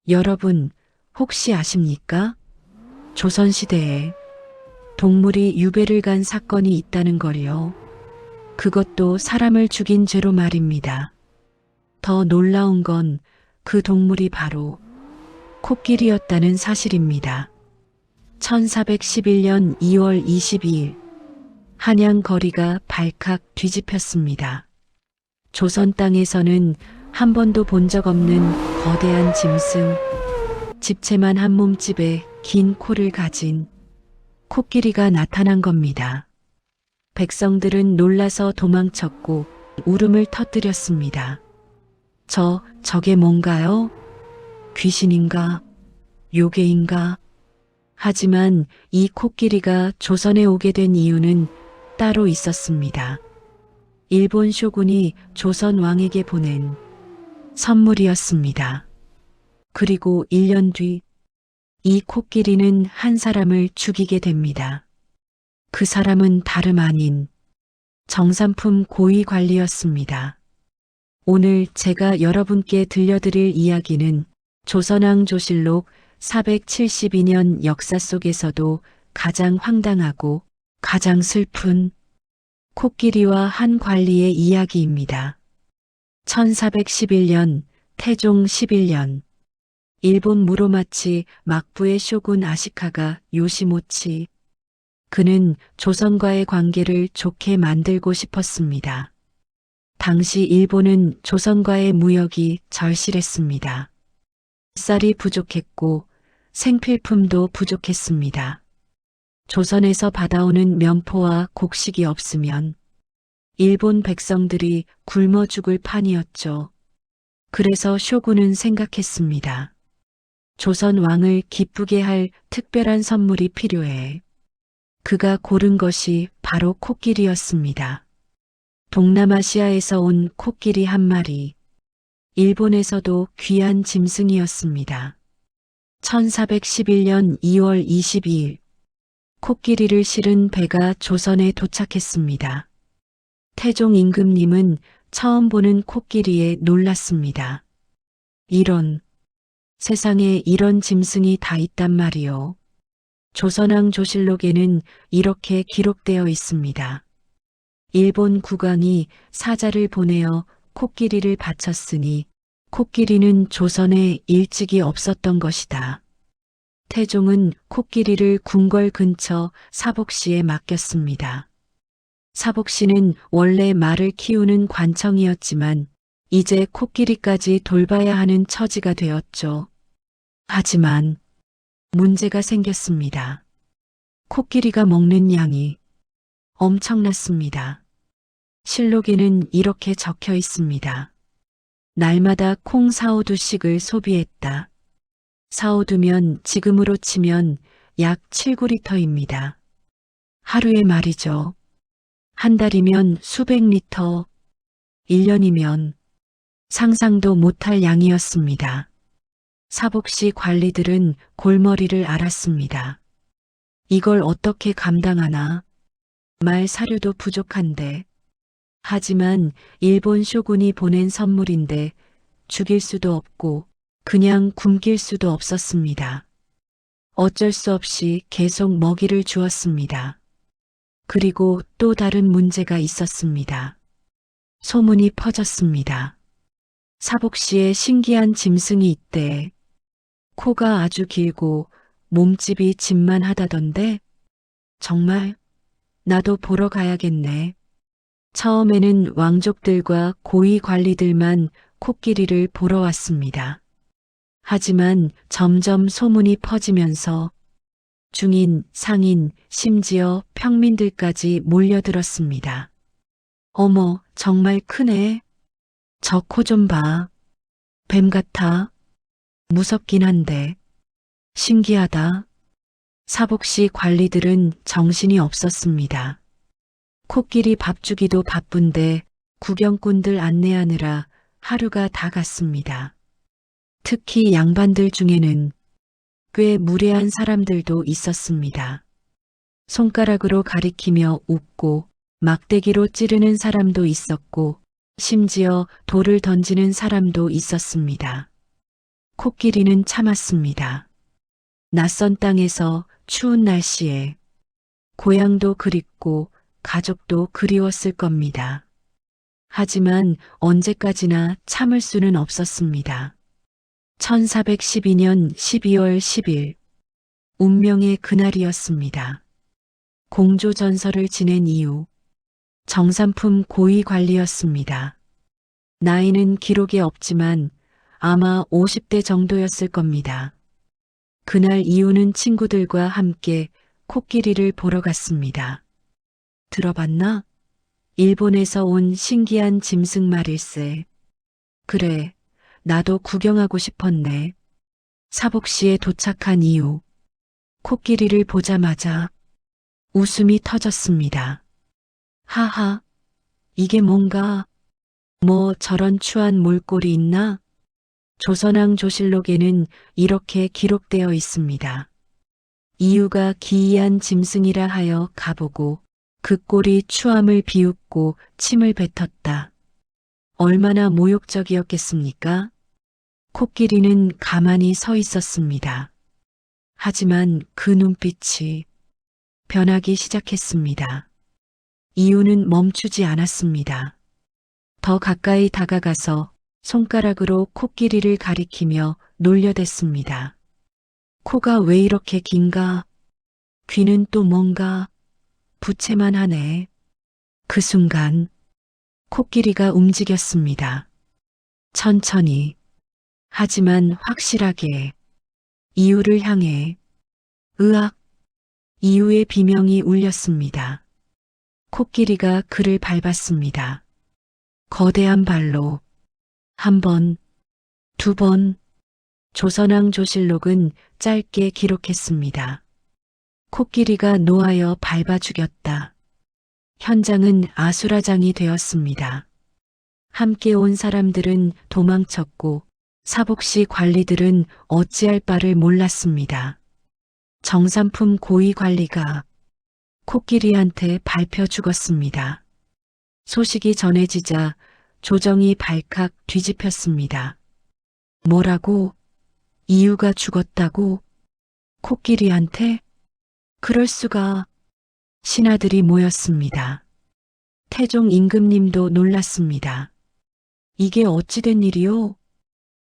여러분, 혹시 아십니까? 조선시대에 동물이 유배를 간 사건이 있다는 걸요. 그것도 사람을 죽인 죄로 말입니다. 더 놀라운 건 그 동물이 바로 코끼리였다는 사실입니다. 1411년 2월 22일, 한양 거리가 발칵 뒤집혔습니다. 조선 땅에서는 한 번도 본 적 없는 거대한 짐승, 집채만 한 몸집에 긴 코를 가진 코끼리가 나타난 겁니다. 백성들은 놀라서 도망쳤고 울음을 터뜨렸습니다. 저게 뭔가요? 귀신인가? 요괴인가? 하지만 이 코끼리가 조선에 오게 된 이유는 따로 있었습니다. 일본 쇼군이 조선 왕에게 보낸 선물이었습니다. 그리고 1년 뒤, 이 코끼리는 한 사람을 죽이게 됩니다. 그 사람은 다름 아닌 정삼품 고위 관리였습니다. 오늘 제가 여러분께 들려드릴 이야기는 조선왕 조실록 472년 역사 속에서도 가장 황당하고 가장 슬픈 코끼리와 한 관리의 이야기입니다. 1411년 태종 11년 일본 무로마치 막부의 쇼군 아시카가 요시모치, 그는 조선과의 관계를 좋게 만들고 싶었습니다. 당시 일본은 조선과의 무역이 절실했습니다. 쌀이 부족했고 생필품도 부족했습니다. 조선에서 받아오는 면포와 곡식이 없으면 일본 백성들이 굶어 죽을 판이었죠. 그래서 쇼군은 생각했습니다. 조선 왕을 기쁘게 할 특별한 선물이 필요해. 그가 고른 것이 바로 코끼리였습니다. 동남아시아에서 온 코끼리 한 마리, 일본에서도 귀한 짐승이었습니다. 1411년 2월 22일, 코끼리를 실은 배가 조선에 도착했습니다. 태종 임금님은 처음 보는 코끼리에 놀랐습니다. 세상에 이런 짐승이 다 있단 말이요. 조선왕 조실록에는 이렇게 기록되어 있습니다. 일본 국왕이 사자를 보내어 코끼리를 바쳤으니 코끼리는 조선에 일찍이 없었던 것이다. 태종은 코끼리를 궁궐 근처 사복시에 맡겼습니다. 사복시는 원래 말을 키우는 관청이었지만 이제 코끼리까지 돌봐야 하는 처지가 되었죠. 하지만 문제가 생겼습니다. 코끼리가 먹는 양이 엄청났습니다. 실록에는 이렇게 적혀 있습니다. 날마다 콩 4~5두씩을 소비했다. 4~5두면 지금으로 치면 약 7~9리터입니다. 하루에 말이죠. 한 달이면 수백 리터, 1년이면 상상도 못할 양이었습니다. 사복시 관리들은 골머리를 앓았습니다. 이걸 어떻게 감당하나? 말 사료도 부족한데. 하지만 일본 쇼군이 보낸 선물인데 죽일 수도 없고 그냥 굶길 수도 없었습니다. 어쩔 수 없이 계속 먹이를 주었습니다. 그리고 또 다른 문제가 있었습니다. 소문이 퍼졌습니다. 사복시에 신기한 짐승이 있대. 코가 아주 길고 몸집이 집만 하다던데. 정말? 나도 보러 가야겠네. 처음에는 왕족들과 고위 관리들만 코끼리를 보러 왔습니다. 하지만 점점 소문이 퍼지면서 중인, 상인, 심지어 평민들까지 몰려들었습니다. 어머, 정말 크네. 저 코 좀 봐. 뱀 같아. 무섭긴 한데. 신기하다. 사복시 관리들은 정신이 없었습니다. 코끼리 밥 주기도 바쁜데 구경꾼들 안내하느라 하루가 다 갔습니다. 특히 양반들 중에는 꽤 무례한 사람들도 있었습니다. 손가락으로 가리키며 웃고 막대기로 찌르는 사람도 있었고 심지어 돌을 던지는 사람도 있었습니다. 코끼리는 참았습니다. 낯선 땅에서 추운 날씨에 고향도 그립고 가족도 그리웠을 겁니다. 하지만 언제까지나 참을 수는 없었습니다. 1412년 12월 10일, 운명의 그날이었습니다. 공조전설을 지낸 이유, 정산품 고위 관리였습니다. 나이는 기록에 없지만 아마 50대 정도였을 겁니다. 그날 이유는 친구들과 함께 코끼리를 보러 갔습니다. 들어봤나? 일본에서 온 신기한 짐승 말일세. 그래, 나도 구경하고 싶었네. 사복시에 도착한 이유. 코끼리를 보자마자 웃음이 터졌습니다. 하하, 이게 뭔가, 뭐 저런 추한 몰골이 있나? 조선왕 조실록에는 이렇게 기록되어 있습니다. 이유가 기이한 짐승이라 하여 가보고 그 꼴이 추함을 비웃고 침을 뱉었다. 얼마나 모욕적이었겠습니까? 코끼리는 가만히 서 있었습니다. 하지만 그 눈빛이 변하기 시작했습니다. 이유는 멈추지 않았습니다. 더 가까이 다가가서 손가락으로 코끼리를 가리키며 놀려댔습니다. 코가 왜 이렇게 긴가? 귀는 또 뭔가 부채만 하네. 그 순간 코끼리가 움직였습니다. 천천히, 하지만 확실하게 이유를 향해. 으악! 이유의 비명이 울렸습니다. 코끼리가 그를 밟았습니다. 거대한 발로 한 번, 두 번. 조선왕 조실록은 짧게 기록했습니다. 코끼리가 노하여 밟아 죽였다. 현장은 아수라장이 되었습니다. 함께 온 사람들은 도망쳤고 사복시 관리들은 어찌할 바를 몰랐습니다. 정산품 고위 관리가 코끼리한테 밟혀 죽었습니다. 소식이 전해지자 조정이 발칵 뒤집혔습니다. 뭐라고? 이유가 죽었다고? 코끼리한테? 그럴 수가. 신하들이 모였습니다. 태종 임금님도 놀랐습니다. 이게 어찌된 일이요?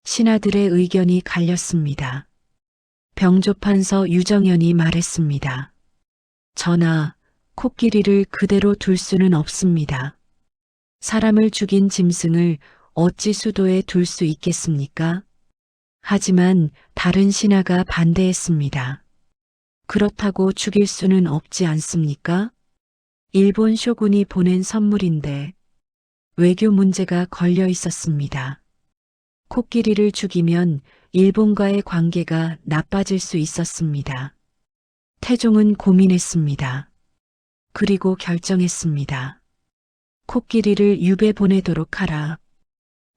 신하들의 의견이 갈렸습니다. 병조판서 유정현이 말했습니다. 전하, 코끼리를 그대로 둘 수는 없습니다. 사람을 죽인 짐승을 어찌 수도에 둘 수 있겠습니까? 하지만 다른 신하가 반대했습니다. 그렇다고 죽일 수는 없지 않습니까? 일본 쇼군이 보낸 선물인데 외교 문제가 걸려 있었습니다. 코끼리를 죽이면 일본과의 관계가 나빠질 수 있었습니다. 태종은 고민했습니다. 그리고 결정했습니다. 코끼리를 유배 보내도록 하라.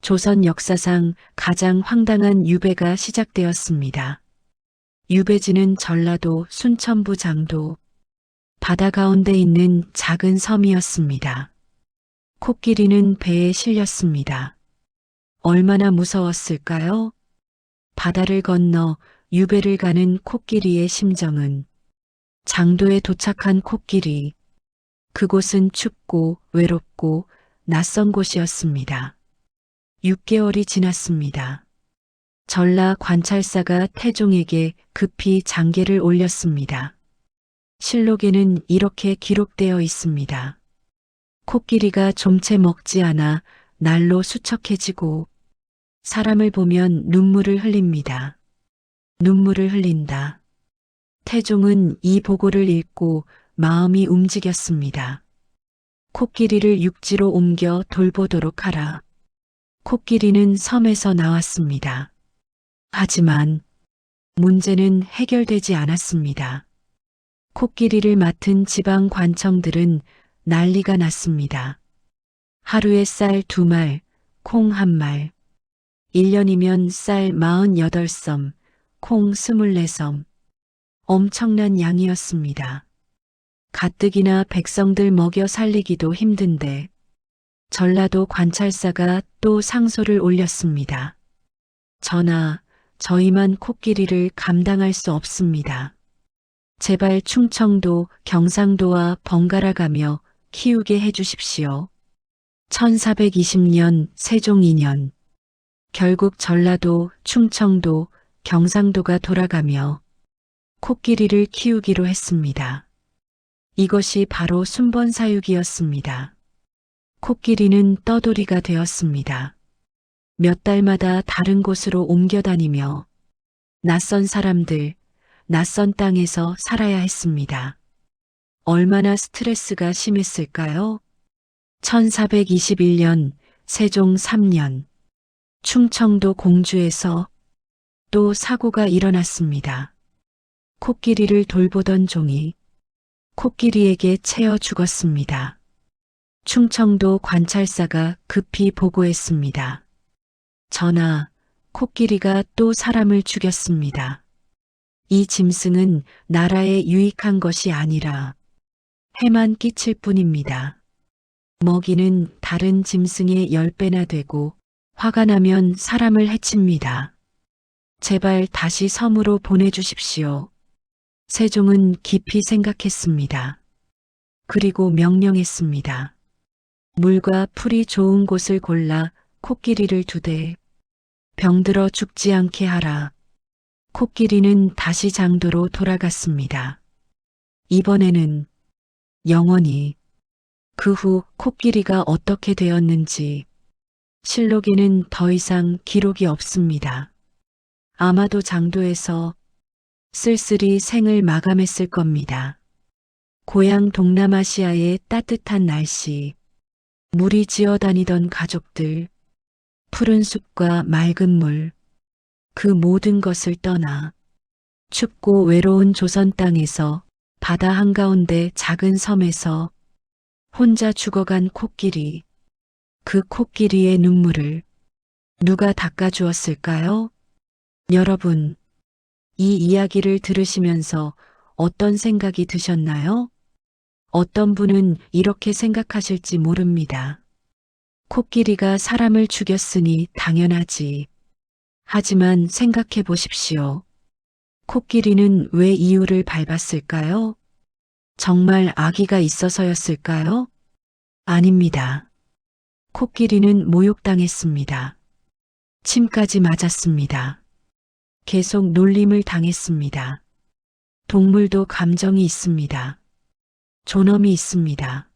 조선 역사상 가장 황당한 유배가 시작되었습니다. 유배지는 전라도 순천부 장도 바다 가운데 있는 작은 섬이었습니다. 코끼리는 배에 실렸습니다. 얼마나 무서웠을까요? 바다를 건너 유배를 가는 코끼리의 심정은. 장도에 도착한 코끼리. 그곳은 춥고 외롭고 낯선 곳이었습니다. 6개월이 지났습니다. 전라 관찰사가 태종에게 급히 장계를 올렸습니다. 실록에는 이렇게 기록되어 있습니다. 코끼리가 좀채 먹지 않아 날로 수척해지고 사람을 보면 눈물을 흘립니다. 눈물을 흘린다. 태종은 이 보고를 읽고 마음이 움직였습니다. 코끼리를 육지로 옮겨 돌보도록 하라. 코끼리는 섬에서 나왔습니다. 하지만 문제는 해결되지 않았습니다. 코끼리를 맡은 지방 관청들은 난리가 났습니다. 하루에 쌀 2말, 콩 1말, 1년이면 쌀 48섬, 콩 24섬. 엄청난 양이었습니다. 가뜩이나 백성들 먹여 살리기도 힘든데 전라도 관찰사가 또 상소를 올렸습니다. 전하, 저희만 코끼리를 감당할 수 없습니다. 제발 충청도, 경상도와 번갈아 가며 키우게 해주십시오. 1420년 세종 2년 결국 전라도, 충청도, 경상도가 돌아가며 코끼리를 키우기로 했습니다. 이것이 바로 순번사육이었습니다. 코끼리는 떠돌이가 되었습니다. 몇 달마다 다른 곳으로 옮겨 다니며 낯선 사람들, 낯선 땅에서 살아야 했습니다. 얼마나 스트레스가 심했을까요? 1421년 세종 3년 충청도 공주에서 또 사고가 일어났습니다. 코끼리를 돌보던 종이 코끼리에게 채어 죽었습니다. 충청도 관찰사가 급히 보고했습니다. 전하, 코끼리가 또 사람을 죽였습니다. 이 짐승은 나라에 유익한 것이 아니라 해만 끼칠 뿐입니다. 먹이는 다른 짐승의 10배나 되고 화가 나면 사람을 해칩니다. 제발 다시 섬으로 보내주십시오. 세종은 깊이 생각했습니다. 그리고 명령했습니다. 물과 풀이 좋은 곳을 골라 코끼리를 두되 병들어 죽지 않게 하라. 코끼리는 다시 장도로 돌아갔습니다. 이번에는 영원히. 그 후 코끼리가 어떻게 되었는지 실록에는 더 이상 기록이 없습니다. 아마도 장도에서 쓸쓸히 생을 마감했을 겁니다. 고향 동남아시아의 따뜻한 날씨, 물이 지어다니던 가족들, 푸른 숲과 맑은 물, 그 모든 것을 떠나 춥고 외로운 조선 땅에서 바다 한가운데 작은 섬에서 혼자 죽어간 코끼리, 그 코끼리의 눈물을 누가 닦아주었을까요? 여러분, 이 이야기를 들으시면서 어떤 생각이 드셨나요? 어떤 분은 이렇게 생각하실지 모릅니다. 코끼리가 사람을 죽였으니 당연하지. 하지만 생각해 보십시오. 코끼리는 왜 이유를 밟았을까요? 정말 악의가 있어서였을까요? 아닙니다. 코끼리는 모욕당했습니다. 침까지 맞았습니다. 계속 놀림을 당했습니다. 동물도 감정이 있습니다. 존엄이 있습니다.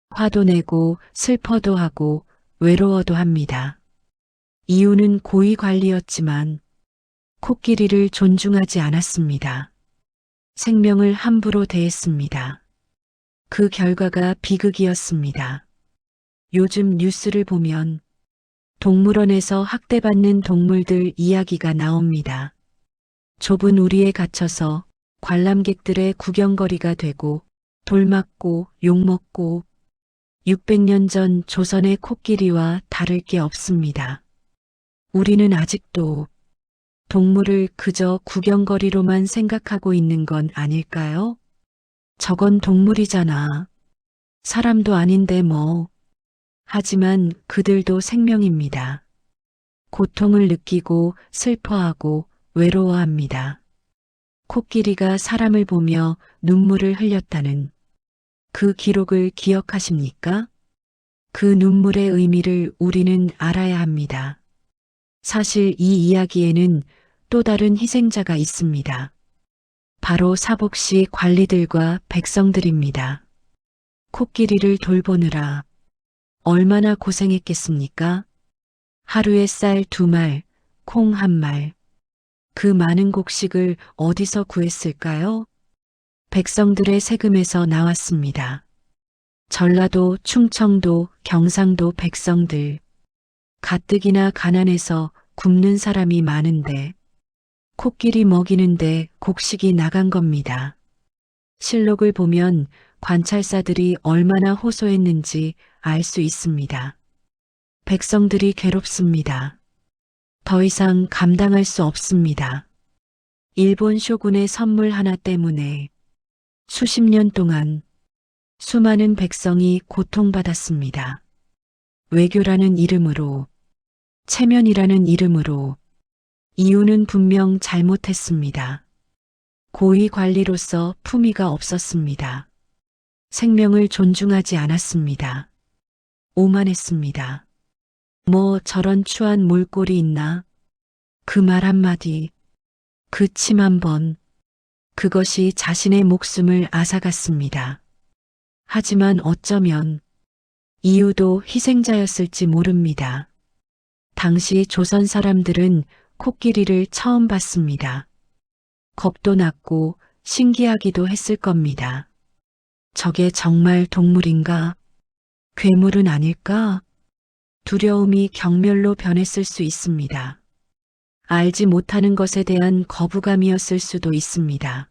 화도 내고 슬퍼도 하고 외로워도 합니다. 이유는 고위 관리였지만 코끼리를 존중하지 않았습니다. 생명을 함부로 대했습니다. 그 결과가 비극이었습니다. 요즘 뉴스를 보면 동물원에서 학대받는 동물들 이야기가 나옵니다. 좁은 우리에 갇혀서 관람객들의 구경거리가 되고 돌맞고 욕먹고 600년 전 조선의 코끼리와 다를 게 없습니다. 우리는 아직도 동물을 그저 구경거리로만 생각하고 있는 건 아닐까요? 저건 동물이잖아. 사람도 아닌데 뭐. 하지만 그들도 생명입니다. 고통을 느끼고 슬퍼하고 외로워합니다. 코끼리가 사람을 보며 눈물을 흘렸다는 그 기록을 기억하십니까? 그 눈물의 의미를 우리는 알아야 합니다. 사실 이 이야기에는 또 다른 희생자가 있습니다. 바로 사복시 관리들과 백성들입니다. 코끼리를 돌보느라 얼마나 고생했겠습니까? 하루에 쌀 2말, 콩 1말. 그 많은 곡식을 어디서 구했을까요? 백성들의 세금에서 나왔습니다. 전라도, 충청도, 경상도 백성들. 가뜩이나 가난해서 굶는 사람이 많은데 코끼리 먹이는데 곡식이 나간 겁니다. 실록을 보면 관찰사들이 얼마나 호소했는지 알 수 있습니다. 백성들이 괴롭습니다. 더 이상 감당할 수 없습니다. 일본 쇼군의 선물 하나 때문에 수십 년 동안 수많은 백성이 고통받았습니다. 외교라는 이름으로, 체면이라는 이름으로 이유는 분명 잘못했습니다. 고위 관리로서 품위가 없었습니다. 생명을 존중하지 않았습니다. 오만했습니다. 뭐 저런 추한 몰골이 있나? 그 말 한마디, 그 침 한 번, 그것이 자신의 목숨을 앗아갔습니다. 하지만 어쩌면 이유도 희생자였을지 모릅니다. 당시 조선 사람들은 코끼리를 처음 봤습니다. 겁도 났고 신기하기도 했을 겁니다. 저게 정말 동물인가? 괴물은 아닐까? 두려움이 경멸로 변했을 수 있습니다. 알지 못하는 것에 대한 거부감이었을 수도 있습니다.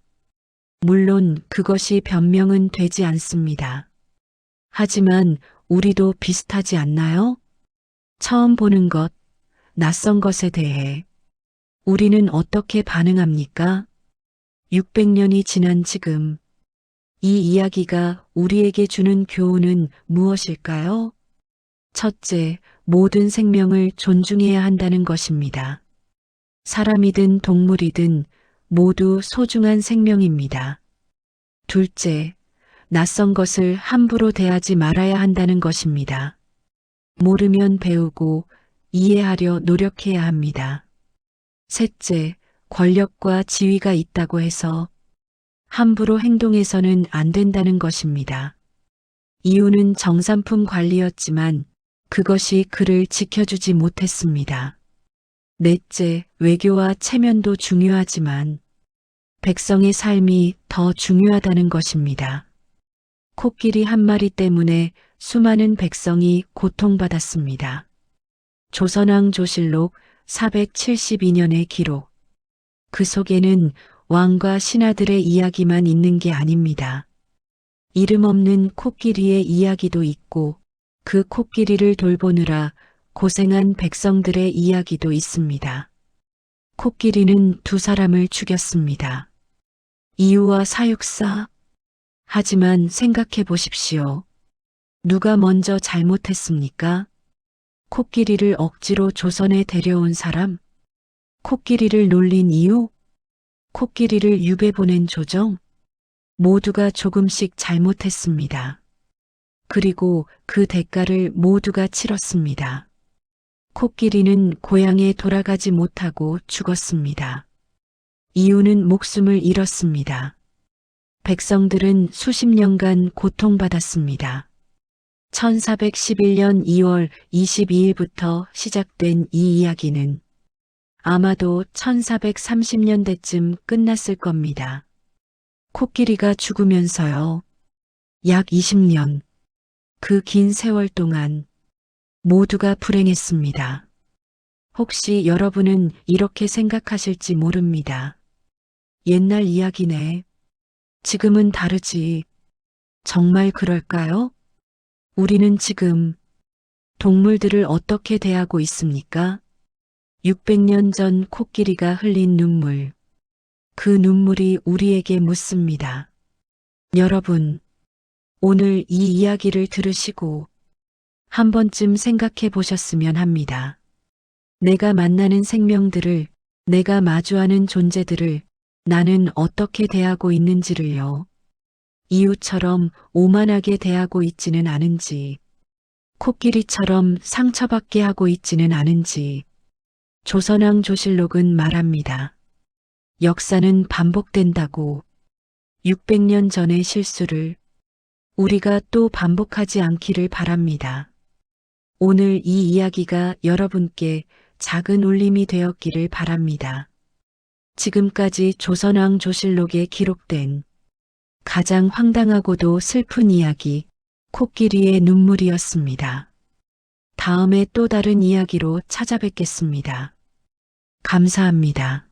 물론 그것이 변명은 되지 않습니다. 하지만 우리도 비슷하지 않나요? 처음 보는 것, 낯선 것에 대해 우리는 어떻게 반응합니까? 600년이 지난 지금 이 이야기가 우리에게 주는 교훈은 무엇일까요? 첫째, 모든 생명을 존중해야 한다는 것입니다. 사람이든 동물이든 모두 소중한 생명입니다. 둘째, 낯선 것을 함부로 대하지 말아야 한다는 것입니다. 모르면 배우고 이해하려 노력해야 합니다. 셋째, 권력과 지위가 있다고 해서 함부로 행동해서는 안 된다는 것입니다. 이유는 정산품 관리였지만 그것이 그를 지켜주지 못했습니다. 넷째, 외교와 체면도 중요하지만 백성의 삶이 더 중요하다는 것입니다. 코끼리 한 마리 때문에 수많은 백성이 고통받았습니다. 조선왕 조실록 472년의 기록. 그 속에는 왕과 신하들의 이야기만 있는 게 아닙니다. 이름 없는 코끼리의 이야기도 있고 그 코끼리를 돌보느라 고생한 백성들의 이야기도 있습니다. 코끼리는 두 사람을 죽였습니다. 이유와 사육사. 하지만 생각해 보십시오. 누가 먼저 잘못했습니까? 코끼리를 억지로 조선에 데려온 사람? 코끼리를 놀린 이유? 코끼리를 유배 보낸 조정? 모두가 조금씩 잘못했습니다. 그리고 그 대가를 모두가 치렀습니다. 코끼리는 고향에 돌아가지 못하고 죽었습니다. 이유는 목숨을 잃었습니다. 백성들은 수십 년간 고통받았습니다. 1411년 2월 22일부터 시작된 이 이야기는 아마도 1430년대쯤 끝났을 겁니다. 코끼리가 죽으면서요. 약 20년. 그 긴 세월 동안 모두가 불행했습니다. 혹시 여러분은 이렇게 생각하실지 모릅니다. 옛날 이야기네. 지금은 다르지. 정말 그럴까요? 우리는 지금 동물들을 어떻게 대하고 있습니까? 600년 전 코끼리가 흘린 눈물. 그 눈물이 우리에게 묻습니다. 여러분, 오늘 이 이야기를 들으시고 한 번쯤 생각해 보셨으면 합니다. 내가 만나는 생명들을, 내가 마주하는 존재들을 나는 어떻게 대하고 있는지를요. 이웃처럼 오만하게 대하고 있지는 않은지, 코끼리처럼 상처받게 하고 있지는 않은지, 조선왕 조실록은 말합니다. 역사는 반복된다고. 600년 전의 실수를 우리가 또 반복하지 않기를 바랍니다. 오늘 이 이야기가 여러분께 작은 울림이 되었기를 바랍니다. 지금까지 조선왕 조실록에 기록된 가장 황당하고도 슬픈 이야기, 코끼리의 눈물이었습니다. 다음에 또 다른 이야기로 찾아뵙겠습니다. 감사합니다.